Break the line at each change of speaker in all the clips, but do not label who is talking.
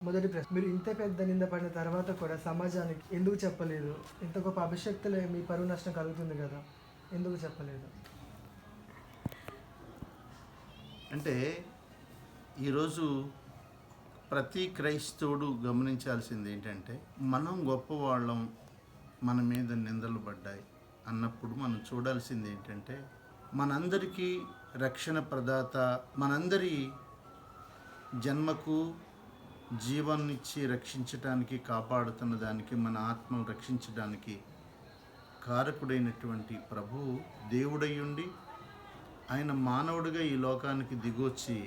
మొదటి ప్రశ్న, మీరు ఇంత పెద్ద నింద పడిన తర్వాత కూడా సమాజానికి ఎందుకు చెప్పలేదు? ఇంత గొప్ప అభిషక్తులే మీ పరువు నష్టం కలుగుతుంది కదా, ఎందుకు చెప్పలేదు?
అంటే ఈరోజు ప్రతి క్రైస్తవుడు గమనించాల్సింది ఏంటంటే, మనం గొప్పవాళ్ళం, మన మీద నిందలు పడ్డాయి అన్నప్పుడు మనం చూడాల్సింది ఏంటంటే, మనందరికీ రక్షణ ప్రదాత, మనందరి జన్మకు జీవాన్నిచ్చి రక్షించడానికి, కాపాడుతున్న దానికి, మన ఆత్మను రక్షించడానికి కారకుడైనటువంటి ప్రభువు దేవుడయ్యుండి ఆయన మానవుడిగా ఈ లోకానికి దిగొచ్చి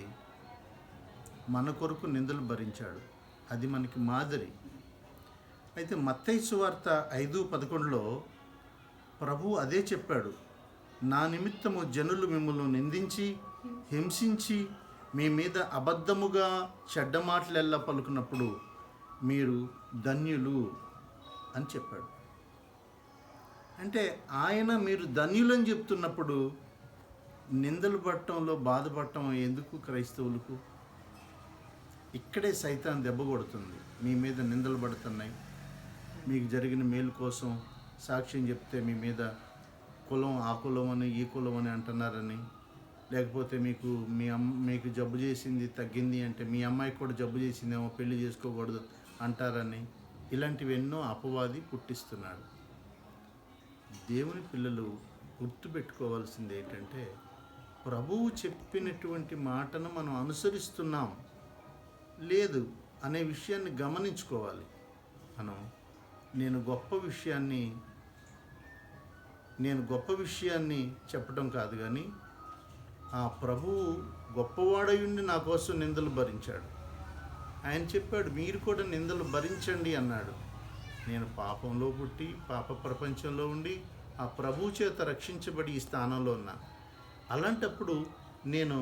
మన కొరకు నిందలు భరించాడు. అది మనకి మాదిరి. అయితే మత్తయి సువార్త 5:11లో ప్రభువు అదే చెప్పాడు. నా నిమిత్తము జనులు మిమ్మల్ని నిందించి, హింసించి, మీ మీద అబద్ధముగా చెడ్డ మాటలెల్లా పలుకున్నప్పుడు మీరు ధన్యులు అని చెప్పాడు. అంటే ఆయన మీరు ధన్యులని చెప్తున్నప్పుడు నిందలు పడటంలో బాధపడటం ఎందుకు క్రైస్తవులకు? ఇక్కడే సైతాన్ దెబ్బ కొడుతుంది. మీ మీద నిందలు పడుతున్నాయి, మీకు జరిగిన మేలు కోసం సాక్ష్యం చెప్తే మీ మీద కులం, ఆ కులం అని, ఈ కులం అని అంటున్నారని, లేకపోతే మీకు జబ్బు చేసింది తగ్గింది అంటే మీ అమ్మాయికి కూడా జబ్బు చేసిందేమో, పెళ్లి చేసుకోకూడదు అంటారని, ఇలాంటివి ఎన్నో అపవాది పుట్టిస్తున్నాడు. దేవుని పిల్లలు గుర్తుపెట్టుకోవాల్సింది ఏంటంటే, ప్రభువు చెప్పినటువంటి మాటను మనం అనుసరిస్తున్నాం లేదు అనే విషయాన్ని గమనించుకోవాలి. నేను గొప్ప విషయాన్ని చెప్పడం కాదు, కానీ ఆ ప్రభువు గొప్పవాడయుండి నా కోసం నిందలు భరించాడు. ఆయన చెప్పాడు, మీరు కూడా నిందలు భరించండి అన్నాడు. నేను పాపంలో పుట్టి, పాప ప్రపంచంలో ఉండి, ఆ ప్రభువు చేత రక్షించబడి ఈ స్థానంలో ఉన్నా. అలాంటప్పుడు నేను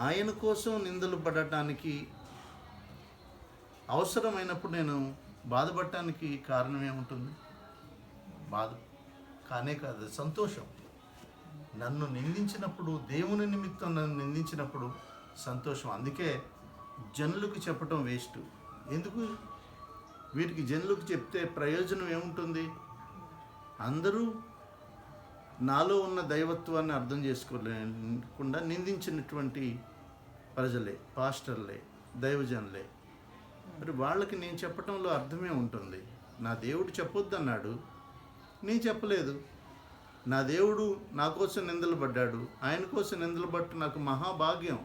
ఆయన కోసం నిందలు పడటానికి, అవసరమైనప్పుడు నేను బాధపడటానికి కారణం ఏముంటుంది? బాధ కానే కాదు, సంతోషం. నన్ను నిందించినప్పుడు, దేవుని నిమిత్తం నన్ను నిందించినప్పుడు సంతోషం. అందుకే జనులకు చెప్పటం వేస్ట్. ఎందుకు? వీరికి జనులకు చెప్తే ప్రయోజనం ఏముంటుంది? అందరూ నాలో ఉన్న దైవత్వాన్ని అర్థం చేసుకోలేకుండా నిందించినటువంటి ప్రజలే, పాస్టర్లే, దైవజనులే. మరి వాళ్ళకి నేను చెప్పటంలో అర్థమే ఉంటుంది. నా దేవుడు చెప్పొద్దన్నాడు, నేను చెప్పలేదు. నా దేవుడు నా కోసం నిందలు పడ్డాడు, ఆయన కోసం నిందలు పట్టు నాకు మహాభాగ్యం.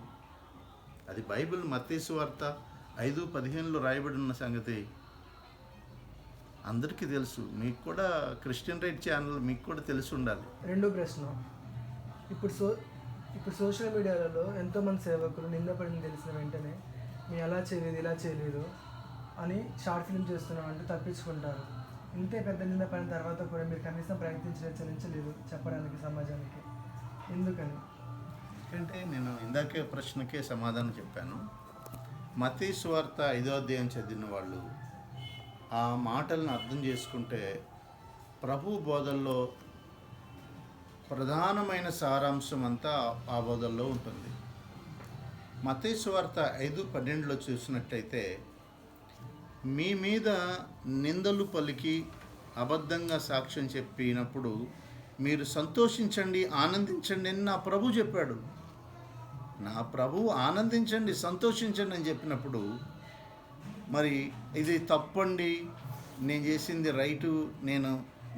అది బైబిల్ మత్తయి సువార్త 5:15లో రాయబడి ఉన్న సంగతి అందరికీ తెలుసు. మీకు కూడా క్రిస్టియన్ రైట్ ఛానల్ మీకు కూడా తెలిసి ఉండాలి.
రెండో ప్రశ్న, ఇప్పుడు సోషల్ మీడియాలలో ఎంతోమంది సేవకులు నిందపడింది తెలిసిన వెంటనే మేము అలా చేయలేదు, ఇలా చేయలేదు అని షార్ట్ ఫిల్మ్ చేస్తున్నామంటూ తప్పించుకుంటారు. ఇంతే పెద్ద నింద పడిన తర్వాత కూడా మీరు కనీసం ప్రయత్నించలేదు చెప్పడానికి సమాజానికి, ఎందుకని?
అంటే నేను ఇందాకే ప్రశ్నకే సమాధానం చెప్పాను. మత్తయి సువార్త 5వ అధ్యాయం చదివిన వాళ్ళు ఆ మాటలను అర్థం చేసుకుంటే ప్రభు బోధల్లో ప్రధానమైన సారాంశం అంతా ఆ బోధల్లో ఉంటుంది. మత్తయి సువార్త 5:12లో చూసినట్టయితే, మీ మీద నిందలు పలికి అబద్ధంగా సాక్ష్యం చెప్పినప్పుడు మీరు సంతోషించండి, ఆనందించండి అని నా ప్రభు చెప్పాడు. నా ప్రభువు ఆనందించండి, సంతోషించండి అని చెప్పినప్పుడు మరి ఇది తప్పండి, నేను చేసింది రైటు, నేను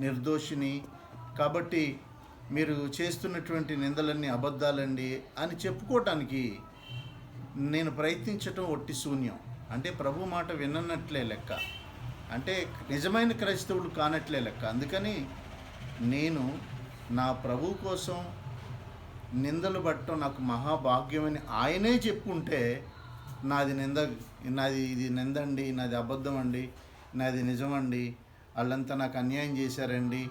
నిర్దోషిని, కాబట్టి మీరు చేస్తున్నటువంటి నిందలన్నీ అబద్ధాలండి అని చెప్పుకోవటానికి నేను ప్రయత్నించటం ఒట్టి శూన్యం. అంటే ప్రభు మాట విననట్లే లెక్క, అంటే నిజమైన క్రైస్తవుడు కానట్లే లెక్క. అందుకని నేను నా ప్రభు కోసం నిందలు పట్టడం నాకు మహాభాగ్యమని ఆయనే చెప్పుంటే, నాది ఇది నిందండి, నాది అబద్ధం అండి, నాది నిజమండి, వాళ్ళంతా నాకు అన్యాయం చేశారండి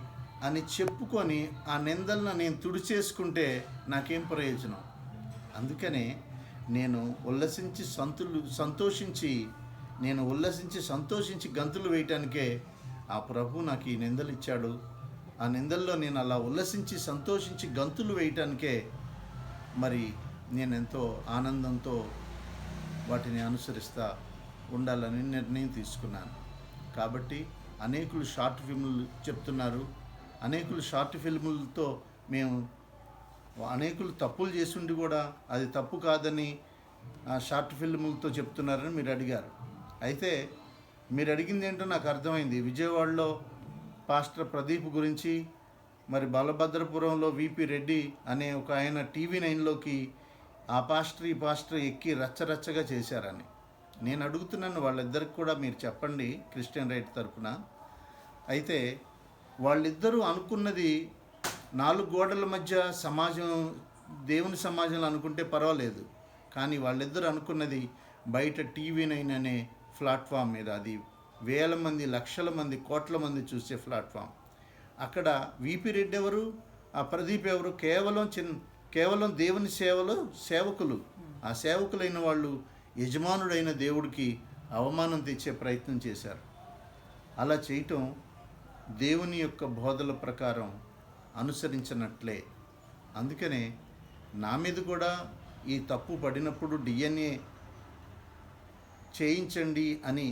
అని చెప్పుకొని ఆ నిందలను నేను తుడిచేసుకుంటే నాకేం ప్రయోజనం? అందుకనే నేను సంతోషించి గంతులు వేయటానికే ఆ ప్రభు నాకు ఈ నిందలు ఇచ్చాడు. ఆ నిందల్లో నేను అలా ఉల్లసించి సంతోషించి గంతులు వేయటానికే మరి నేనెంతో ఆనందంతో వాటిని అనుసరిస్తా ఉండాలని నిర్ణయం తీసుకున్నాను. కాబట్టి అనేకులు షార్ట్ ఫిల్ములు చెప్తున్నారు. అనేకులు షార్ట్ ఫిల్ములతో మేము అనేకులు తప్పులు చేసుండి కూడా అది తప్పు కాదని ఆ షార్ట్ ఫిల్ములతో చెప్తున్నారని మీరు అడిగారు. అయితే మీరు అడిగింది ఏంటో నాకు అర్థమైంది. విజయవాడలో పాస్టర్ ప్రదీప్ గురించి, మరి బలభద్రపురంలో విపి రెడ్డి అనే ఒక ఆయన TV9లోకి ఆ పాస్టర్ ఈ పాస్టర్ ఎక్కి రచ్చరచ్చగా చేశారని నేను అడుగుతున్నాను. వాళ్ళిద్దరికి కూడా మీరు చెప్పండి క్రిస్టియన్ రైట్ తరపున. అయితే వాళ్ళిద్దరూ అనుకున్నది 4 గోడల మధ్య సమాజం, దేవుని సమాజంలో అనుకుంటే పర్వాలేదు. కానీ వాళ్ళిద్దరూ అనుకున్నది బయట TV9 అనే ప్లాట్ఫామ్ మీద. అది వేల మంది, లక్షల మంది, కోట్ల మంది చూసే ప్లాట్ఫామ్. అక్కడ విపి రెడ్డి ఎవరు, ఆ ప్రదీప్ ఎవరు? కేవలం దేవుని సేవకులు. ఆ సేవకులైన వాళ్ళు యజమానుడైన దేవుడికి అవమానం తెచ్చే ప్రయత్నం చేశారు. అలా చేయటం దేవుని యొక్క బోధల ప్రకారం అనుసరించినట్లే. అందుకనే నా మీద కూడా ఈ తప్పు పడినప్పుడు DNA చేయించండి అని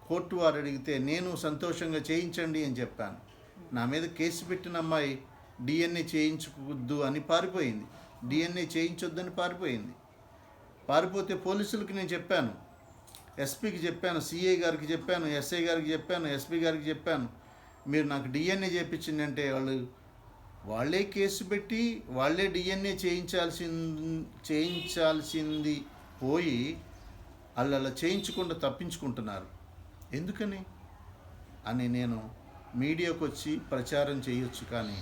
కోర్టు వారు అడిగితే నేను సంతోషంగా చేయించండి అని చెప్పాను. నా మీద కేసు పెట్టిన అమ్మాయి DNA చేయించవద్దు అని పారిపోయింది. DNA చేయించొద్దని పారిపోయింది. పారిపోతే పోలీసులకి నేను చెప్పాను, ఎస్పీకి చెప్పాను, సిఐ గారికి చెప్పాను, ఎస్ఐ గారికి చెప్పాను, ఎస్పీ గారికి చెప్పాను, మీరు నాకు DNA చేయించండి అంటే వాళ్ళే కేసు పెట్టి వాళ్ళే DNA చేయించాల్సింది పోయి వాళ్ళు అలా చేయించకుండా తప్పించుకుంటున్నారు. ఎందుకని అని నేను మీడియాకు వచ్చి ప్రచారం చేయొచ్చు, కానీ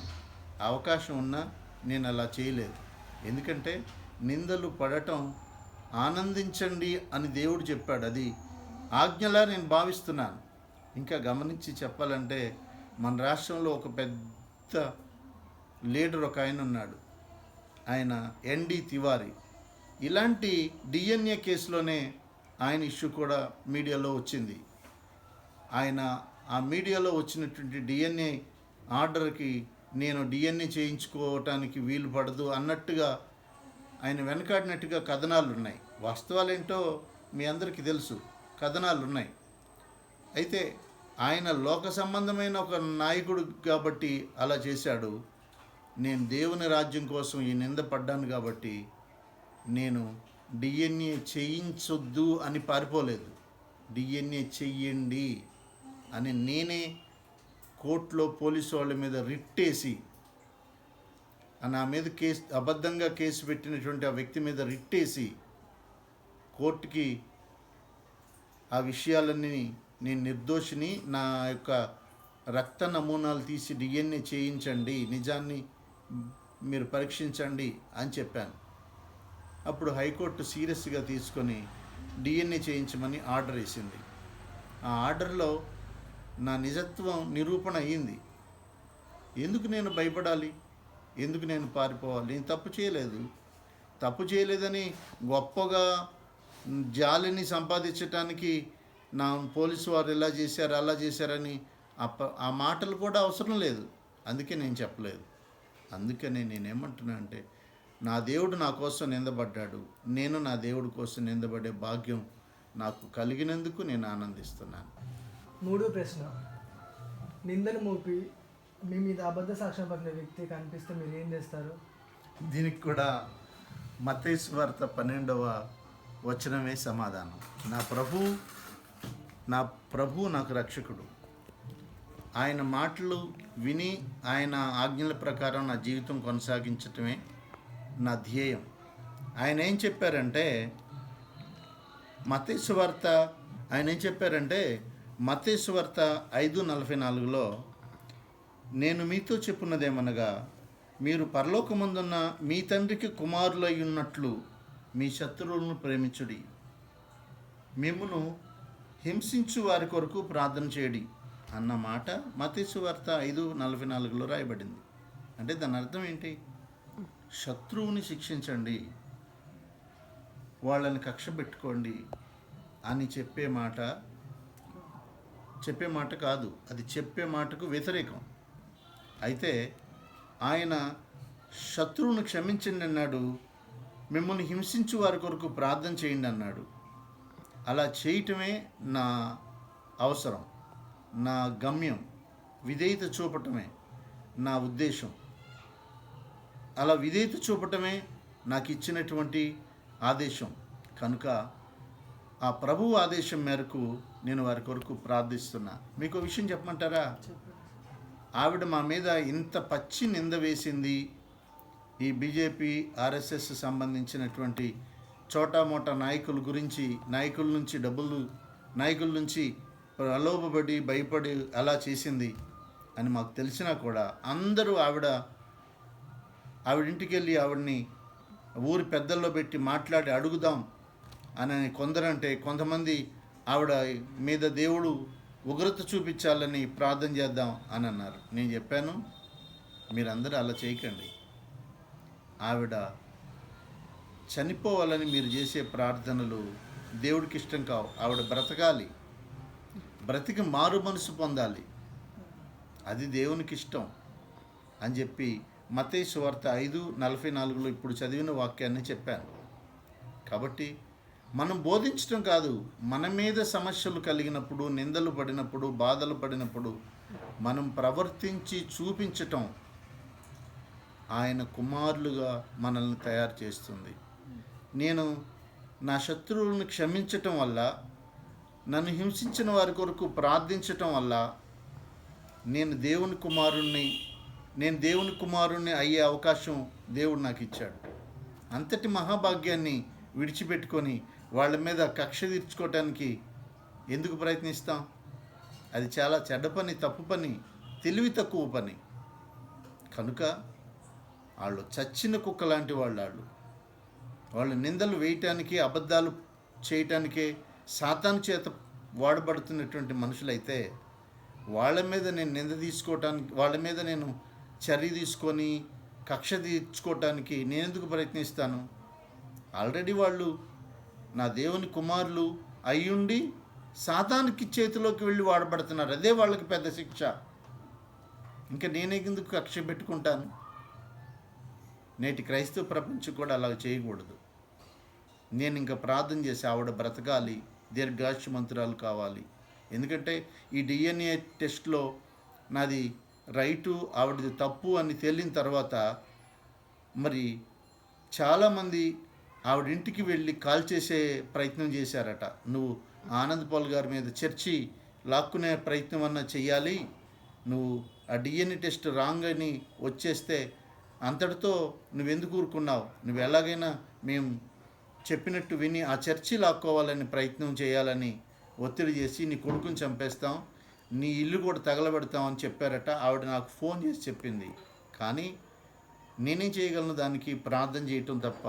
అవకాశం ఉన్నా నేను అలా చేయలేదు. ఎందుకంటే నిందలు పడటం ఆనందించండి అని దేవుడు చెప్పాడు. అది ఆజ్ఞలా నేను భావిస్తున్నాను. ఇంకా గమనించి చెప్పాలంటే మన రాష్ట్రంలో ఒక పెద్ద లీడర్ ఒక ఆయన ఉన్నాడు, ఆయన ND తివారీ. ఇలాంటి DNA కేసులోనే ఆయన ఇష్యూ కూడా మీడియాలో వచ్చింది. ఆయన ఆ మీడియాలో వచ్చినటువంటి DNA ఆర్డర్కి నేను DNA చేయించుకోవటానికి వీలు పడదు అన్నట్టుగా ఆయన వెనకాడినట్టుగా కథనాలు ఉన్నాయి. వాస్తవాలేంటో మీ అందరికీ తెలుసు, కథనాలు ఉన్నాయి. అయితే ఆయన లోక సంబంధమైన ఒక నాయకుడు కాబట్టి అలా చేశాడు. నేను దేవుని రాజ్యం కోసం ఈ నింద పడ్డాను కాబట్టి నేను DNA చేయించొద్దు అని పారిపోలేదు. DNA చెయ్యండి అని నేనే కోర్టులో పోలీసు వాళ్ళ మీద రిట్టేసి, నా మీద అబద్ధంగా కేసు పెట్టినటువంటి ఆ వ్యక్తి మీద రిట్టేసి కోర్టుకి ఆ విషయాలన్నీ నేను నిర్దోషిని, నా యొక్క రక్త నమూనాలు తీసి DNA చేయించండి, నిజాన్ని మీరు పరీక్షించండి అని చెప్పాను. అప్పుడు హైకోర్టు సీరియస్గా తీసుకొని DNA చేయించమని ఆర్డర్ వేసింది. ఆ ఆర్డర్లో నా నిజత్వం నిరూపణ అయ్యింది. ఎందుకు నేను భయపడాలి? ఎందుకు నేను పారిపోవాలి? నేను తప్పు చేయలేదని గొప్పగా జాలిని సంపాదించటానికి నా పోలీసు వారు ఇలా చేశారు అలా చేశారని ఆ మాటలు కూడా అవసరం లేదు. అందుకే నేను చెప్పలేదు. అందుకనే నేనేమంటున్నా అంటే, నా దేవుడు నా కోసం నిందబడ్డాడు, నేను నా దేవుడి కోసం నిందబడే భాగ్యం నాకు కలిగినందుకు నేను ఆనందిస్తున్నాను.
3వ ప్రశ్న, నిందను మోపి మీ మీద అబద్ధ సాక్ష్యం పడిన వ్యక్తి కనిపిస్తే మీరు ఏం చేస్తారు?
దీనికి కూడా మత్తయి సువార్త 12వ వచనమే సమాధానం. నా ప్రభు నాకు రక్షకుడు. ఆయన మాటలు విని ఆయన ఆజ్ఞల ప్రకారం నా జీవితం కొనసాగించటమే నా ధ్యేయం. ఆయన ఏం చెప్పారంటే మత్తయి సువార్త 5:44లో నేను మీతో చెప్పున్నదేమనగా, మీరు పరలోకమందున్న మీ తండ్రికి కుమారులై ఉన్నట్లు మీ శత్రువులను ప్రేమించుడి, మిమ్మును హింసించు వారి కొరకు ప్రార్థన చేయడి అన్న మాట మత్తయి సువార్త 5:44లో రాయబడింది. అంటే దాని అర్థం ఏంటి? శత్రువుని శిక్షించండి, వాళ్ళని కక్ష పెట్టుకోండి అని చెప్పే మాట కాదు, అది చెప్పే మాటకు వ్యతిరేకం. అయితే ఆయన శత్రువును క్షమించండి అన్నాడు, మిమ్మల్ని హింసించు వారి కొరకు ప్రార్థన చేయండి అన్నాడు. అలా చేయటమే నా అవసరం, నా గమ్యం, విధేయత చూపటమే నా ఉద్దేశం. అలా విధేయత చూపటమే నాకు ఇచ్చినటువంటి ఆదేశం. కనుక ఆ ప్రభువు ఆదేశం మేరకు నేను వారి కొరకు ప్రార్థిస్తున్నా. మీకు విషయం చెప్పమంటారా? ఆవిడ మా మీద ఇంత పచ్చి నింద వేసింది. ఈ బీజేపీ ఆర్ఎస్ఎస్ సంబంధించినటువంటి చోటామోటా నాయకుల గురించి, నాయకుల నుంచి ప్రలోభపడి భయపడి అలా చేసింది అని మాకు తెలిసినా కూడా అందరూ ఆవిడింటికి వెళ్ళి ఆవిడని ఊరి పెద్దల్లో పెట్టి మాట్లాడి అడుగుదాం అని కొందరంటే, కొంతమంది ఆవిడ మీద దేవుడు ఉగ్రత చూపించాలని ప్రార్థన చేద్దాం అని అన్నారు. నేను చెప్పాను, మీరందరూ అలా చేయకండి. ఆవిడ చనిపోవాలని మీరు చేసే ప్రార్థనలు దేవుడికి ఇష్టం కావు. ఆవిడ బ్రతకాలి, బ్రతికి మారు మనసు పొందాలి, అది దేవునికి ఇష్టం అని చెప్పి మత్తయి సువార్త 5:44 ఇప్పుడు చదివిన వాక్యాన్ని చెప్పాను. కాబట్టి మనం బోధించడం కాదు, మన మీద సమస్యలు కలిగినప్పుడు, నిందలు పడినప్పుడు, బాధలు పడినప్పుడు మనం ప్రవర్తించి చూపించటం ఆయన కుమారులుగా మనల్ని తయారు చేస్తుంది. నేను నా శత్రువులను క్షమించటం వల్ల, నన్ను హింసించిన వారి కొరకు ప్రార్థించటం వల్ల నేను దేవుని కుమారుణ్ణి అయ్యే అవకాశం దేవుడు నాకు ఇచ్చాడు. అంతటి మహాభాగ్యాన్ని విడిచిపెట్టుకొని వాళ్ళ మీద కక్ష తీర్చుకోవటానికి ఎందుకు ప్రయత్నిస్తాం? అది చాలా చెడ్డ పని, తప్పు పని, తెలివి తక్కువ పని. కనుక వాళ్ళు చచ్చిన కుక్క లాంటి వాళ్ళు నిందలు వేయటానికి, అబద్ధాలు చేయటానికే సాతాను చేత వాడబడుతున్నటువంటి మనుషులైతే వాళ్ళ మీద నేను నింద తీసుకోవటానికి, వాళ్ళ మీద నేను చర్య తీసుకొని కక్ష తీర్చుకోవటానికి నేను ఎందుకు ప్రయత్నిస్తాను? ఆల్రెడీ వాళ్ళు నా దేవుని కుమారులు అయ్యుండి సాతానికి చేతిలోకి వెళ్ళి వాడబడుతున్నారు. అదే వాళ్ళకి పెద్ద శిక్ష. ఇంకా నేనే ఎందుకు కక్ష పెట్టుకుంటాను? నేటి క్రైస్తవ ప్రపంచం కూడా అలా చేయకూడదు. నేను ఇంకా ప్రార్థన చేసి ఆవిడ బ్రతకాలి, దీర్ఘాయుష్మంతురాలు కావాలి. ఎందుకంటే ఈ DNA టెస్ట్లో నాది రైటు, ఆవిడది తప్పు అని తేలిన తర్వాత మరి చాలామంది ఆవిడ ఇంటికి వెళ్ళి కాల్ చేసే ప్రయత్నం చేశారట. నువ్వు ఆనంద్ పాల్ గారి మీద చర్చి లాక్కునే ప్రయత్నం అన్నా చెయ్యాలి, నువ్వు ఆ DNA టెస్ట్ రాంగ్ అని వచ్చేస్తే అంతటితో నువ్వెందుకు ఊరుకున్నావు, నువ్వు ఎలాగైనా మేము చెప్పినట్టు విని ఆ చర్చి లాక్కోవాలని ప్రయత్నం చేయాలని ఒత్తిడి చేసి నీ కొడుకుని చంపేస్తాం, నీ ఇల్లు కూడా తగలబెడతామని చెప్పారట. ఆవిడ నాకు ఫోన్ చేసి చెప్పింది. కానీ నేనేం చేయగలను? దానికి ప్రార్థన చేయటం తప్ప.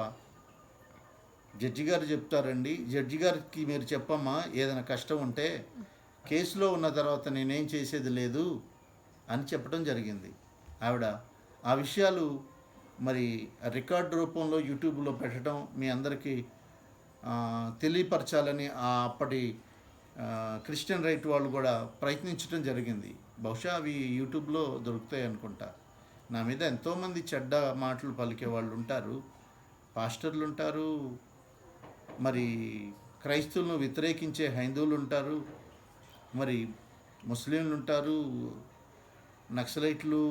జడ్జి గారు చెప్తారండి, జడ్జి గారికి మీరు చెప్పమ్మా, ఏదైనా కష్టం ఉంటే కేసులో ఉన్న తర్వాత నేనేం చేసేది లేదు అని చెప్పడం జరిగింది. ఆవిడ ఆ విషయాలు మరి రికార్డ్ రూపంలో యూట్యూబ్లో పెట్టడం మీ అందరికీ తెలియపరచాలని అప్పటి క్రిస్టియన్ రైట్ వాళ్ళు కూడా ప్రయత్నించడం జరిగింది. బహుశా అవి యూట్యూబ్లో దొరుకుతాయి అనుకుంటా. నా మీద ఎంతోమంది చెడ్డ మాటలు పలికే వాళ్ళు ఉంటారు, పాస్టర్లు ఉంటారు, మరి క్రైస్తవులను వ్యతిరేకించే హైందవులు ఉంటారు, మరి ముస్లింలు ఉంటారు, నక్సలైట్లు,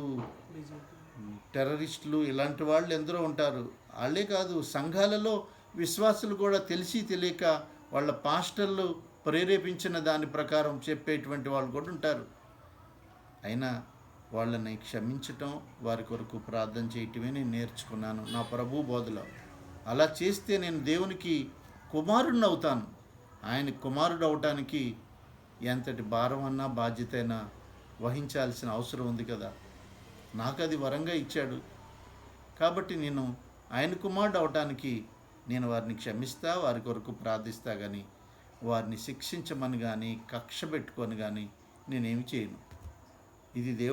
టెర్రరిస్టులు, ఇలాంటి వాళ్ళు ఎందరో ఉంటారు. వాళ్ళే కాదు, సంఘాలలో విశ్వాసులు కూడా తెలిసి తెలియక వాళ్ళ పాస్టర్లు ప్రేరేపించిన దాని ప్రకారం చెప్పేటువంటి వాళ్ళు కూడా ఉంటారు. అయినా వాళ్ళని క్షమించటం, వారి కొరకు ప్రార్థన చేయటమే నేను నేర్చుకున్నాను నా ప్రభు బోధలో. అలా చేస్తే నేను దేవునికి కుమారుడిని అవుతాను. ఆయన కుమారుడు అవటానికి ఎంతటి భారం అన్నా బాధ్యత అయినా వహించాల్సిన అవసరం ఉంది కదా. నాకు అది వరంగా ఇచ్చాడు కాబట్టి నేను ఆయన కుమారుడు అవటానికి నేను వారిని క్షమిస్తా, వారి కొరకు ప్రార్థిస్తా. కానీ వారిని శిక్షించమని కానీ కక్ష పెట్టుకొని కానీ నేనేమి చేయను. ఇది దేవుడు